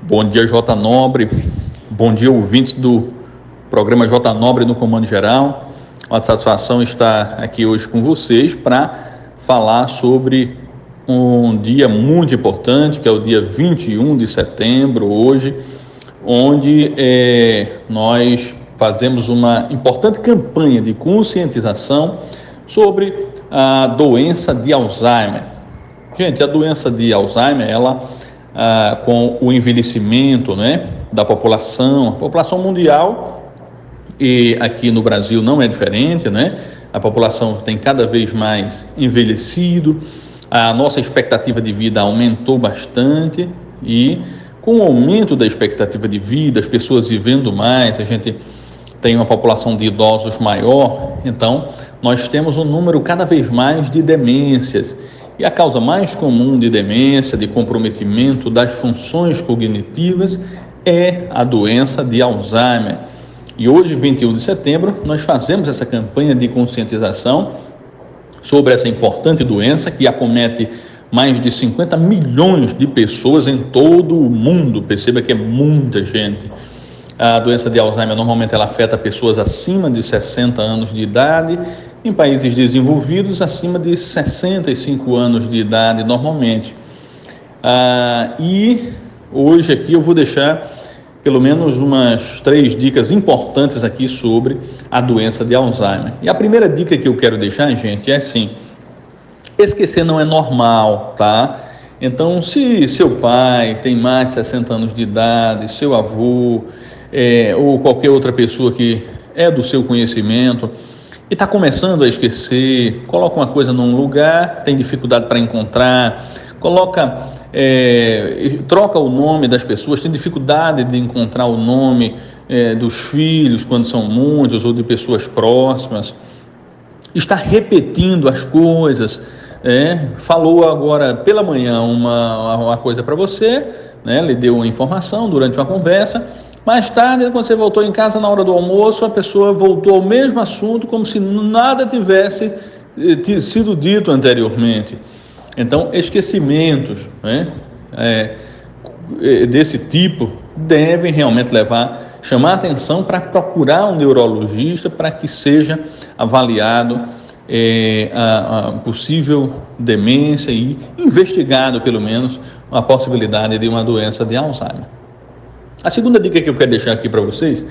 Bom dia, J. Nobre. Bom dia, ouvintes do programa J. Nobre no Comando Geral. Uma satisfação estar aqui hoje com vocês para falar sobre um dia muito importante, que é o dia 21 de setembro, hoje, onde nós fazemos uma importante campanha de conscientização sobre a doença de Alzheimer. Gente, a doença de Alzheimer, ela com o envelhecimento, né, da população, a população mundial, e aqui no Brasil não é diferente, né? A população tem cada vez mais envelhecido, a nossa expectativa de vida aumentou bastante e com o aumento da expectativa de vida, as pessoas vivendo mais, a gente tem uma população de idosos maior, então nós temos um número cada vez mais de demências. E a causa mais comum de demência, de comprometimento das funções cognitivas, é a doença de Alzheimer. E hoje, 21 de setembro, nós fazemos essa campanha de conscientização sobre essa importante doença que acomete mais de 50 milhões de pessoas em todo o mundo. Perceba que é muita gente. A doença de Alzheimer normalmente ela afeta pessoas acima de 60 anos de idade, em países desenvolvidos acima de 65 anos de idade normalmente. E hoje aqui eu vou deixar pelo menos umas 3 dicas importantes aqui sobre a doença de Alzheimer. E a primeira dica que eu quero deixar, gente, é assim: esquecer não é normal, tá? Então, se seu pai tem mais de 60 anos de idade, seu avô, ou qualquer outra pessoa que é do seu conhecimento e está começando a esquecer, coloca uma coisa num lugar, tem dificuldade para encontrar, troca o nome das pessoas, tem dificuldade de encontrar o nome dos filhos quando são muitos ou de pessoas próximas, está repetindo as coisas, falou agora pela manhã uma coisa para você, né, lhe deu uma informação durante uma conversa. Mais tarde, quando você voltou em casa na hora do almoço, a pessoa voltou ao mesmo assunto como se nada tivesse sido dito anteriormente. Então, esquecimentos, né, desse tipo devem realmente chamar a atenção para procurar um neurologista para que seja avaliado a possível demência e investigado, pelo menos, a possibilidade de uma doença de Alzheimer. A segunda dica que eu quero deixar aqui para vocês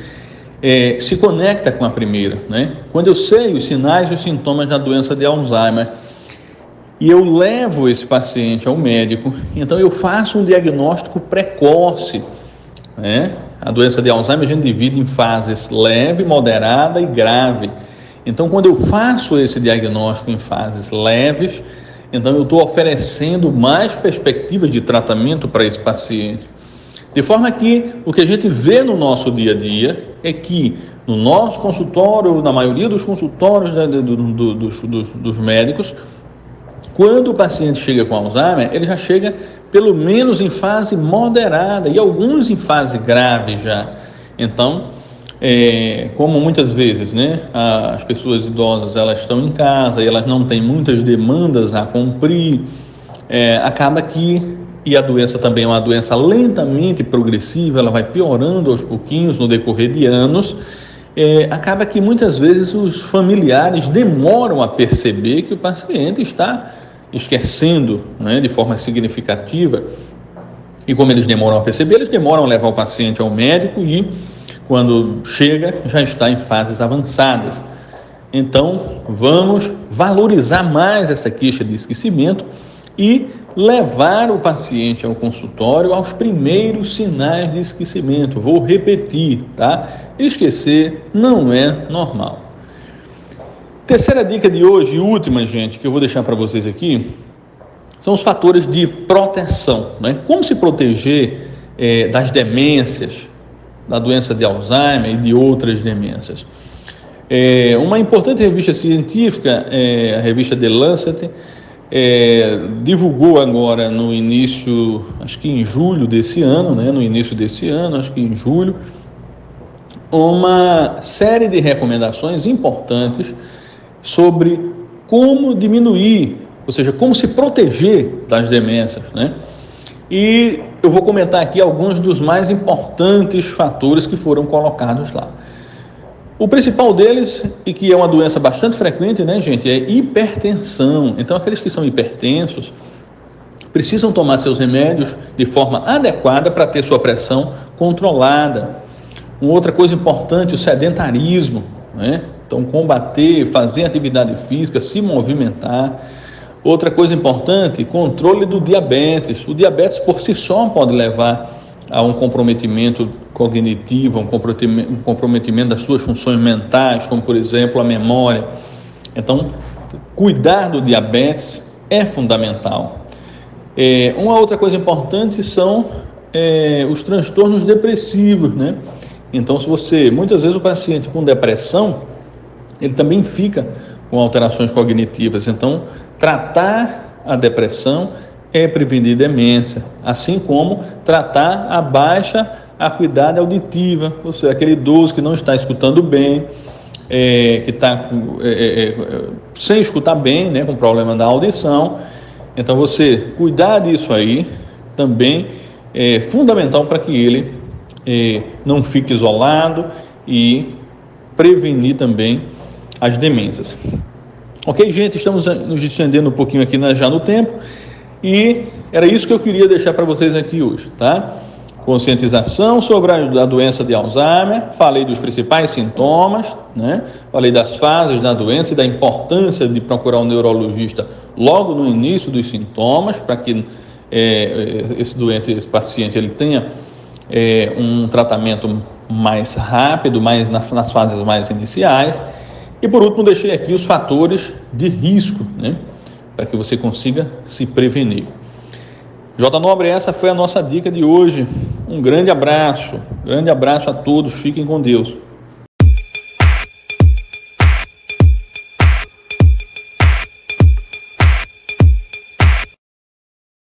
se conecta com a primeira, né? Quando eu sei os sinais e os sintomas da doença de Alzheimer e eu levo esse paciente ao médico, então eu faço um diagnóstico precoce, né? A doença de Alzheimer a gente divide em fases leve, moderada e grave. Então, quando eu faço esse diagnóstico em fases leves, então eu estou oferecendo mais perspectivas de tratamento para esse paciente. De forma que o que a gente vê no nosso dia a dia é que no nosso consultório, na maioria dos consultórios dos médicos, quando o paciente chega com Alzheimer, ele já chega pelo menos em fase moderada e alguns em fase grave já. Então, como muitas vezes, né, as pessoas idosas elas estão em casa e elas não têm muitas demandas a cumprir, acaba que e a doença também é uma doença lentamente progressiva, ela vai piorando aos pouquinhos no decorrer de anos, acaba que muitas vezes os familiares demoram a perceber que o paciente está esquecendo, né, de forma significativa, e como eles demoram a perceber, eles demoram a levar o paciente ao médico e quando chega já está em fases avançadas. Então vamos valorizar mais essa queixa de esquecimento e levar o paciente ao consultório aos primeiros sinais de esquecimento. Vou repetir, tá? Esquecer não é normal. Terceira dica de hoje, e última, gente, que eu vou deixar para vocês aqui, são os fatores de proteção, né? Como se proteger das demências, da doença de Alzheimer e de outras demências. Uma importante revista científica, a revista The Lancet, divulgou agora no início, acho que em julho desse ano, né? No início desse ano, acho que em julho, uma série de recomendações importantes sobre como diminuir, ou seja, como se proteger das demências, né? E eu vou comentar aqui alguns dos mais importantes fatores que foram colocados lá. O principal deles, e que é uma doença bastante frequente, né, gente, é hipertensão. Então, aqueles que são hipertensos precisam tomar seus remédios de forma adequada para ter sua pressão controlada. Uma outra coisa importante, o sedentarismo, né? Então, combater, fazer atividade física, se movimentar. Outra coisa importante, controle do diabetes. O diabetes por si só pode levar a um comprometimento cognitivo, um comprometimento das suas funções mentais, como por exemplo a memória. Então, cuidar do diabetes é fundamental. Uma outra coisa importante são os transtornos depressivos, né? Então, muitas vezes o paciente com depressão, ele também fica com alterações cognitivas. Então, tratar a depressão é prevenir demência, assim como tratar a baixa acuidade auditiva, ou seja, aquele idoso que não está escutando bem, que está sem escutar bem, né, com problema da audição. Então, você cuidar disso aí também é fundamental para que ele não fique isolado e prevenir também as demências. Ok, gente? Estamos nos estendendo um pouquinho aqui já no tempo e era isso que eu queria deixar para vocês aqui hoje, tá? Conscientização sobre a doença de Alzheimer, falei dos principais sintomas, né? Falei das fases da doença e da importância de procurar um neurologista logo no início dos sintomas, para que esse paciente, ele tenha um tratamento mais rápido, mais nas fases mais iniciais. E por último, deixei aqui os fatores de risco, né? Para que você consiga se prevenir. J. Nobre, essa foi a nossa dica de hoje. Um grande abraço a todos, fiquem com Deus.